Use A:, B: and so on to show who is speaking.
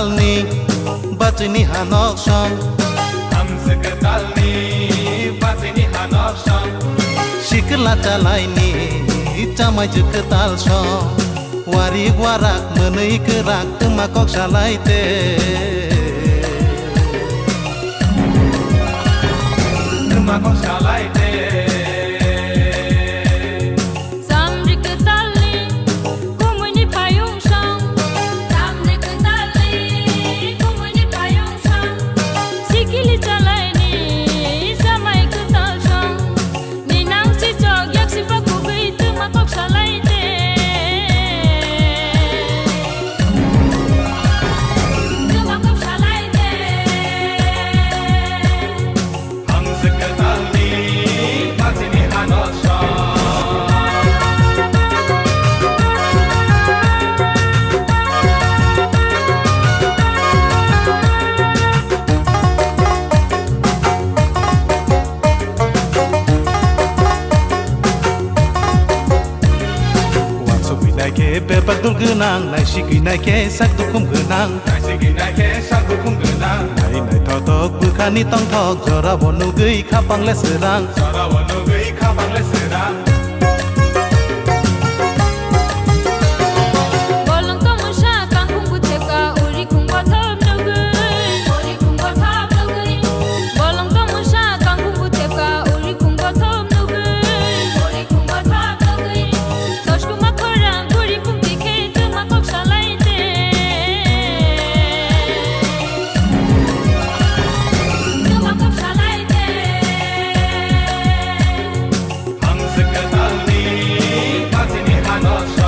A: talni batini hanok sham
B: hamse ke talni batini hanok sham
A: shikla talaini chamai juk tal sham wari warak menei kerak temakok shalaite
B: temakok shalaite
A: ke pepak dul genang nai sigi nai ke sak dukum genang
B: nai sigi nai ke sak dukum genang
A: nai nai thotok bukhani tong thok jora bonu gei khapang le serang
B: jora bonu gei khapang le serang Secretary, Martini Hanos.